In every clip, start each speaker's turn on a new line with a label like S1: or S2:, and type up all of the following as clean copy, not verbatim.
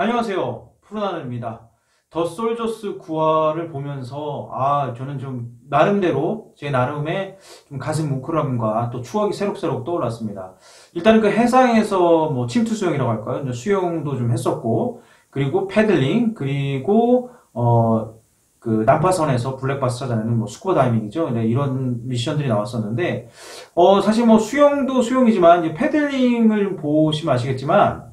S1: 안녕하세요. 푸른하늘입니다. 더 솔저스 9화를 보면서 저는 좀 나름대로 제 나름의 좀 가슴 뭉클함과 또 추억이 새록새록 떠올랐습니다. 일단은 그 해상에서 뭐 침투 수영이라고 할까요? 이제 수영도 좀 했었고, 그리고 패들링, 그리고 그 난파선에서 블랙바스 찾아내는 뭐 스쿠버 다이빙이죠. 네, 이런 미션들이 나왔었는데 사실 뭐 수영도 수영이지만 이제 패들링을 보시면 아시겠지만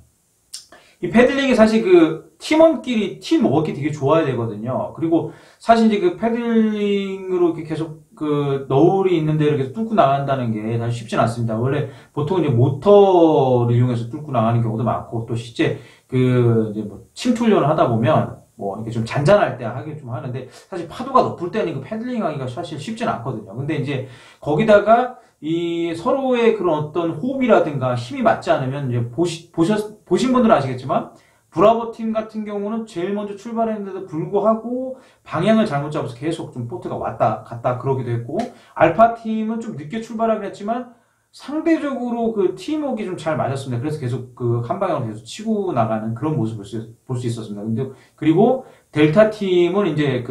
S1: 이 패들링이 사실 그 팀원끼리 팀워크 되게 좋아야 되거든요. 그리고 사실 이제 그 패들링으로 이렇게 계속 그 너울이 있는 데를 계속 뚫고 나간다는 게 사실 쉽진 않습니다. 원래 보통 이제 모터를 이용해서 뚫고 나가는 경우도 많고 또 실제 그 이제 뭐 침투 훈련을 하다 보면 뭐 이렇게 좀 잔잔할 때 하긴 좀 하는데 사실 파도가 높을 때는 그 패들링 하기가 사실 쉽진 않거든요. 근데 이제 거기다가 이 서로의 그런 어떤 호흡이라든가 힘이 맞지 않으면 이제 보신 분들은 아시겠지만 브라보 팀 같은 경우는 제일 먼저 출발했는데도 불구하고 방향을 잘못 잡아서 계속 좀 보트가 왔다 갔다 그러기도 했고 알파 팀은 좀 늦게 출발하긴 했지만 상대적으로 그 팀워크가 좀 잘 맞았습니다. 그래서 계속 그 한 방향으로 계속 치고 나가는 그런 모습을 볼 수 있었습니다. 근데 그리고 델타 팀은 이제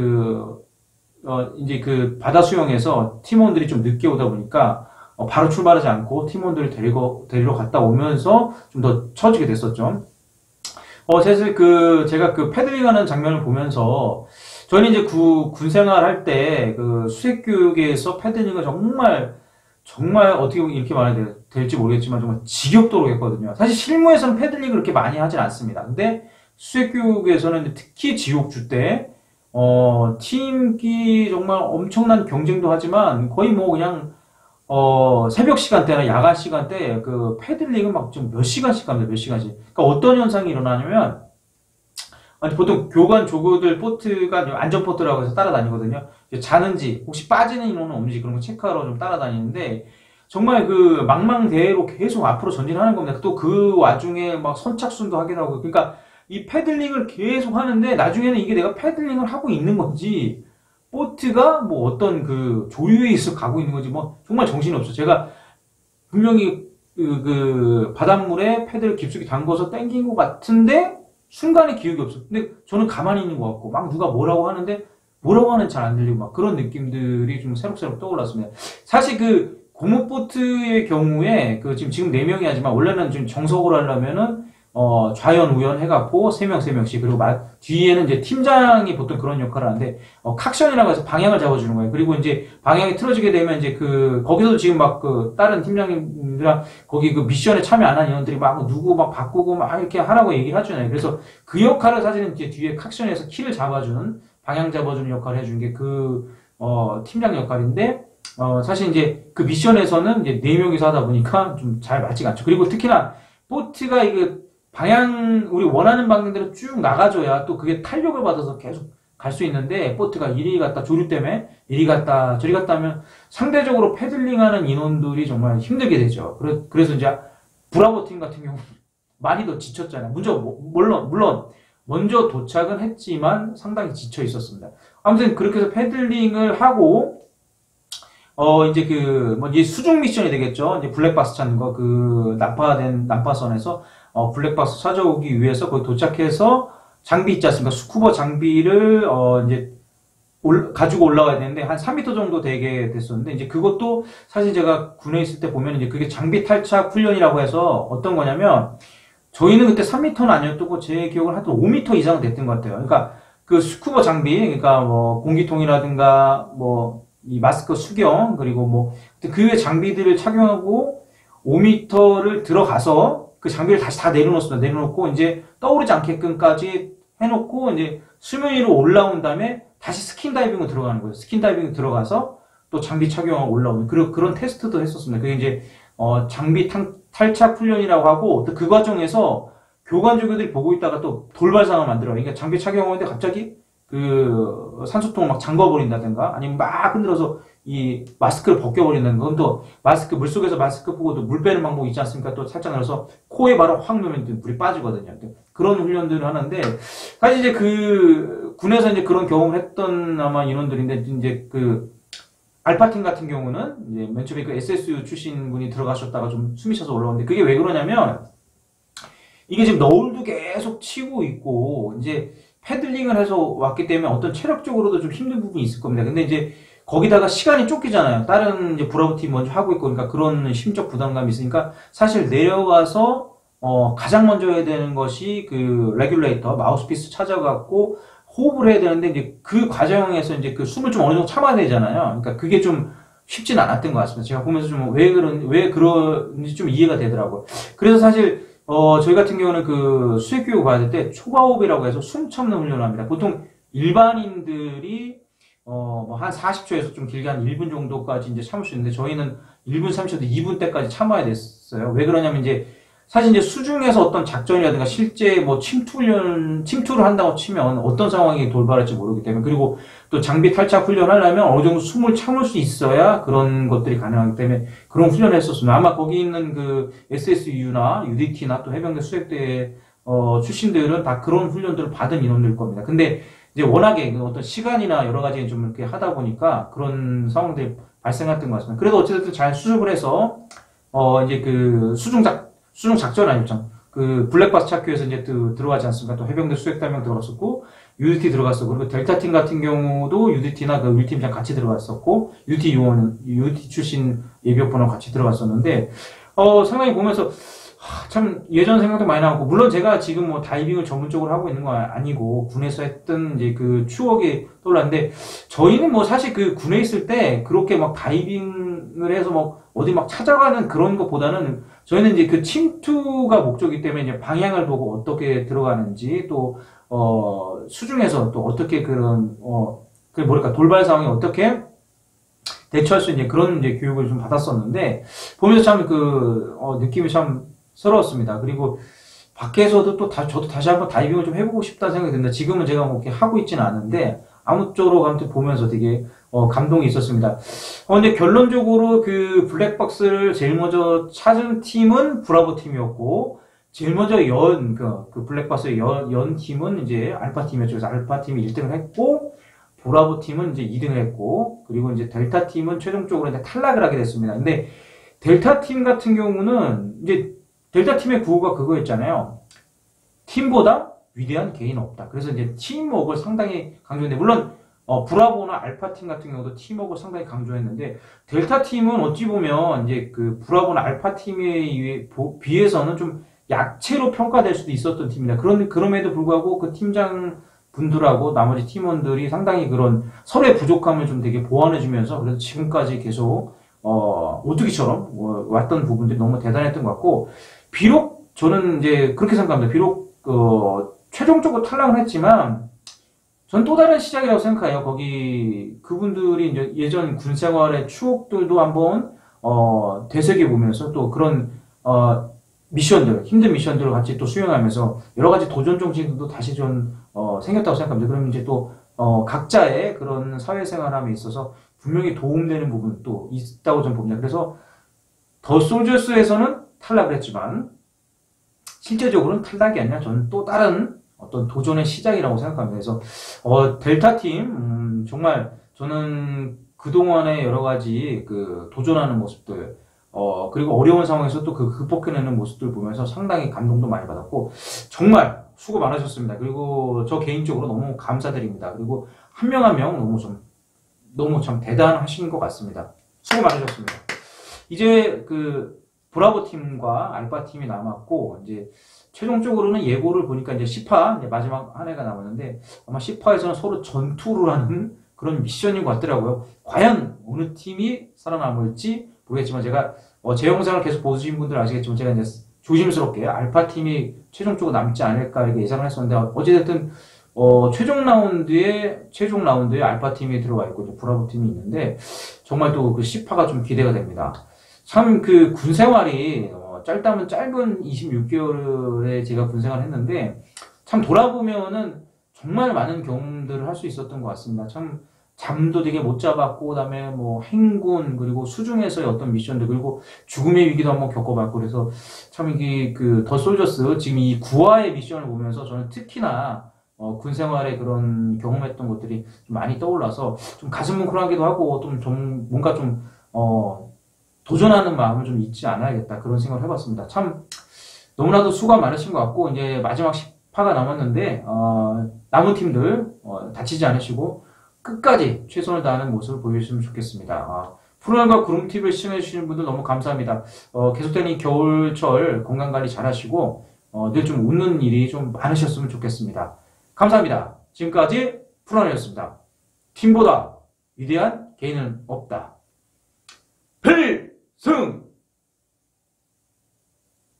S1: 이제 그 바다 수영에서 팀원들이 좀 늦게 오다 보니까 바로 출발하지 않고 팀원들을 데리러 갔다 오면서 좀 더 처지게 됐었죠. 사실 제가 그 패들링 하는 장면을 보면서, 저는 이제 군 생활 할 때, 그 수색교육에서 패들링을 정말 어떻게 보면 이렇게 말해야 될지 모르겠지만, 정말 지겹도록 했거든요. 사실 실무에서는 패들링을 그렇게 많이 하진 않습니다. 근데 수색교육에서는 특히 지옥주 때, 팀끼 정말 엄청난 경쟁도 하지만, 거의 뭐 그냥 새벽 시간대나 야간 시간대 그 패들링은 막 좀 몇 시간씩 갑니다. 몇 시간씩. 그러니까 어떤 현상이 일어나냐면 아니 보통 교관 조교들 보트가 안전 보트라고 해서 따라다니거든요. 자는지 혹시 빠지는 인원은 없는지 그런 거 체크하러 좀 따라다니는데 정말 그 망망대해로 계속 앞으로 전진하는 겁니다. 또 그 와중에 막 선착순도 하긴 하고 그러니까 이 패들링을 계속 하는데 나중에는 이게 내가 패들링을 하고 있는 건지 보트가 뭐 어떤 그 조류에 있어 가고 있는 거지 뭐 정말 정신이 없어. 제가 분명히 그 바닷물에 패드를 깊숙이 담궈서 당긴 것 같은데 순간에 기억이 없어. 근데 저는 가만히 있는 것 같고 막 누가 뭐라고 하는데 뭐라고 하는지 잘 안 들리고 막 그런 느낌들이 좀 새록새록 떠올랐습니다. 사실 그 고무보트의 경우에 그 지금 4명이 하지만 원래는 좀 정석으로 하려면은 좌연 우연 해갖고 3명씩 그리고 뒤에는 이제 팀장이 보통 그런 역할을 하는데 칵션이라고 해서 방향을 잡아주는 거예요. 그리고 이제 방향이 틀어지게 되면 이제 거기서 지금 막 그 다른 팀장님들이랑 거기 그 미션에 참여 안 한 인원들이 막 누구 막 바꾸고 막 이렇게 하라고 얘기를 하잖아요. 그래서 그 역할을 사실은 이제 뒤에 칵션에서 키를 잡아주는 방향 잡아주는 역할을 해준 게 팀장 역할인데 사실 이제 그 미션에서는 이제 4명이서 하다 보니까 좀 잘 맞지가 않죠. 그리고 특히나 보트가 이게 우리 원하는 방향대로 쭉 나가줘야 또 그게 탄력을 받아서 계속 갈 수 있는데, 보트가 이리 갔다, 조류 때문에 이리 갔다, 저리 갔다 하면 상대적으로 패들링 하는 인원들이 정말 힘들게 되죠. 그래서 이제 브라보 팀 같은 경우 많이 더 지쳤잖아요. 물론, 먼저 도착은 했지만 상당히 지쳐 있었습니다. 아무튼 그렇게 해서 패들링을 하고, 이제 이제 수중 미션이 되겠죠. 이제 블랙박스 찾는 거, 난파된 난파선에서, 블랙박스 찾아오기 위해서 거기 도착해서 장비 있지 않습니까? 스쿠버 장비를, 이제, 가지고 올라가야 되는데, 한 3m 정도 되게 됐었는데, 이제 그것도 사실 제가 군에 있을 때 보면 이제 그게 장비 탈착 훈련이라고 해서 어떤 거냐면, 저희는 그때 3m는 아니었고, 제 기억은 하여튼 5m 이상 됐던 것 같아요. 그러니까 그 스쿠버 장비, 그러니까 뭐 공기통이라든가, 뭐, 이 마스크 수경, 그리고 뭐, 그 외 장비들을 착용하고 5m를 들어가서 그 장비를 다시 다 내려놓습니다. 내려놓고 이제 떠오르지 않게끔까지 해놓고 이제 수면 위로 올라온 다음에 다시 스킨 다이빙으로 들어가는 거예요. 스킨 다이빙 들어가서 또 장비 착용하고 올라오는 그런 테스트도 했었습니다. 그게 이제 장비 탈착 훈련이라고 하고 또 그 과정에서 교관 조교들이 보고 있다가 또 돌발 상황을 만들어요. 그러니까 장비 착용하는데 갑자기 그 산소통을 막 잠궈버린다든가 아니면 막 흔들어서 이 마스크를 벗겨버린다든가 그럼 또 물속에서 마스크 보고 또 물 빼는 방법이 있지 않습니까? 또 살짝 넣어서 코에 바로 확 넣으면 물이 빠지거든요. 그런 훈련들을 하는데 사실 이제 군에서 이제 그런 경험을 했던 아마 인원들인데 이제 알파팀 같은 경우는 이제 맨 처음에 SSU 출신 분이 들어가셨다가 좀 숨이 차서 올라오는데 그게 왜 그러냐면 이게 지금 너울도 계속 치고 있고, 이제 패들링을 해서 왔기 때문에 어떤 체력적으로도 좀 힘든 부분이 있을 겁니다. 근데 이제 거기다가 시간이 쫓기잖아요. 다른 이제 브라보 팀 먼저 하고 있고, 그러니까 그런 심적 부담감이 있으니까 사실 내려가서 가장 먼저 해야 되는 것이 그 레귤레이터, 마우스피스 찾아갖고 호흡을 해야 되는데 이제 그 과정에서 이제 그 숨을 좀 어느 정도 참아야 되잖아요. 그러니까 그게 좀 쉽진 않았던 것 같습니다. 제가 보면서 좀 왜 그런지 좀 이해가 되더라고요. 그래서 사실 저희 같은 경우는 그 수액교육 받을 때 초과호흡이라고 해서 숨 참는 훈련을 합니다. 보통 일반인들이 뭐 한 40초에서 좀 길게 한 1분 정도까지 이제 참을 수 있는데 저희는 1분 30초도 2분 때까지 참아야 됐어요. 왜 그러냐면 이제 사실 이제 수중에서 어떤 작전이라든가 실제 뭐 침투를 한다고 치면 어떤 상황이 돌발할지 모르기 때문에 그리고 또 장비 탈착 훈련하려면 어느 정도 숨을 참을 수 있어야 그런 것들이 가능하기 때문에 그런 훈련을 했었습니다. 아마 거기 있는 그 SSU나 UDT나 또 해병대 수색대 출신들은 다 그런 훈련들을 받은 인원들일 겁니다. 근데 이제 워낙에 그 어떤 시간이나 여러 가지 좀 이렇게 하다 보니까 그런 상황들이 발생했던 것 같습니다. 그래도 어쨌든 잘 수습을 해서 이제 그 수중 작전 아니었죠. 그 블랙박스 찾기위해서 이제 또 들어가지 않습니까? 또 해병대 수색대 한 명 들어갔었고 UDT 들어갔었고 그리고 델타 팀 같은 경우도 UDT나 그 우리 팀장 같이 들어갔었고 UDT 출신 예비역번호 같이 들어갔었는데 상당히 보면서 참 예전 생각도 많이 나고 물론 제가 지금 뭐 다이빙을 전문적으로 하고 있는 건 아니고 군에서 했던 이제 그 추억이 떠올랐는데 저희는 뭐 사실 그 군에 있을 때 그렇게 막 다이빙을 해서 뭐 어디 막 찾아가는 그런 것보다는 저희는 이제 그 침투가 목적이기 때문에 이제 방향을 보고 어떻게 들어가는지 또 수중에서 또 어떻게 그런 그 뭐랄까 돌발 상황에 어떻게 대처할 수 있는 그런 이제 교육을 좀 받았었는데 보면서 참 그 느낌이 참 새로웠습니다. 그리고 밖에서도 또 저도 다시 한번 다이빙을 좀 해보고 싶다는 생각이 듭니다. 지금은 제가 뭐 이렇게 하고 있지는 않은데 아무쪼록 아무튼 보면서 되게 감동이 있었습니다. 근데 결론적으로 그 블랙박스를 제일 먼저 찾은 팀은 브라보 팀이었고 제일 먼저 그 블랙박스의 연 팀은 이제 알파 팀이었죠. 그래서 알파 팀이 1등을 했고 브라보 팀은 이제 2등을 했고 그리고 이제 델타 팀은 최종적으로 이제 탈락을 하게 됐습니다. 근데 델타 팀 같은 경우는 이제 델타 팀의 구호가 그거였잖아요. 팀보다 위대한 개인은 없다. 그래서 이제 팀워크를 상당히 강조했는데 물론 브라보나 알파 팀 같은 경우도 팀워크를 상당히 강조했는데 델타 팀은 어찌 보면 이제 그 브라보나 알파 팀에 비해서는 좀 약체로 평가될 수도 있었던 팀입니다. 그럼에도 불구하고 그 팀장 분들하고 나머지 팀원들이 상당히 그런 서로의 부족함을 좀 되게 보완해주면서 그래서 지금까지 계속 오뚜기처럼 왔던 부분들이 너무 대단했던 것 같고 비록 저는 이제 그렇게 생각합니다. 비록 최종적으로 탈락을 했지만 전 또 다른 시작이라고 생각해요. 거기 그분들이 이제 예전 군 생활의 추억들도 한번 되새겨 보면서 또 그런 힘든 미션들을 같이 또 수행하면서 여러 가지 도전 정신도 다시 좀 생겼다고 생각합니다. 그럼 이제 또 각자의 그런 사회생활함에 있어서 분명히 도움되는 부분도 있다고 저는 봅니다. 그래서 더 솔저스에서는 탈락을 했지만 실제적으로는 탈락이 아니라 저는 또 다른 어떤 도전의 시작이라고 생각합니다. 그래서 델타 팀 정말 저는 그동안의 여러 가지 그 도전하는 모습들 그리고 어려운 상황에서 또 그 극복해내는 모습들 보면서 상당히 감동도 많이 받았고 정말 수고 많으셨습니다. 그리고 저 개인적으로 너무 감사드립니다. 그리고 한 명 한 명 너무 참 대단하신 것 같습니다. 수고 많으셨습니다. 이제 그 브라보 팀과 알파 팀이 남았고 이제 최종적으로는 예고를 보니까 이제 10화 이제 마지막 한 해가 남았는데 아마 10화에서는 서로 전투를 하는 그런 미션인 것 같더라고요. 과연 어느 팀이 살아남을지 모르겠지만 제가 제 영상을 계속 보신 분들 아시겠지만 제가 이제 조심스럽게 알파 팀이 최종적으로 남지 않을까 이렇게 예상을 했었는데 어찌됐든 최종 라운드에 알파 팀이 들어와 있고 이제 브라보 팀이 있는데 정말 또 그 10화가 좀 기대가 됩니다. 참 그 군 생활이 짧다면 짧은 26개월에 제가 군 생활을 했는데 참 돌아보면은 정말 많은 경험들을 할 수 있었던 것 같습니다. 참 잠도 되게 못 잡았고 그다음에 뭐 행군 그리고 수중에서의 어떤 미션들 그리고 죽음의 위기도 한번 겪어봤고 그래서 참 이게 그 더 솔저스 지금 이 9화의 미션을 보면서 저는 특히나 군 생활에 그런 경험했던 것들이 좀 많이 떠올라서 좀 가슴 뭉클하기도 하고 좀 뭔가 좀 도전하는 마음을 좀 잊지 않아야겠다 그런 생각을 해봤습니다. 참 너무나도 수고가 많으신 것 같고, 이제 마지막 10화가 남았는데, 남은 팀들, 다치지 않으시고, 끝까지 최선을 다하는 모습을 보여주시면 좋겠습니다. 프로야구와 구름TV를 시청해주시는 분들 너무 감사합니다. 계속되는 이 겨울철 건강관리 잘 하시고, 늘 좀 웃는 일이 좀 많으셨으면 좋겠습니다. 감사합니다. 지금까지 프로야구였습니다. 팀보다 위대한 개인은 없다. 필승!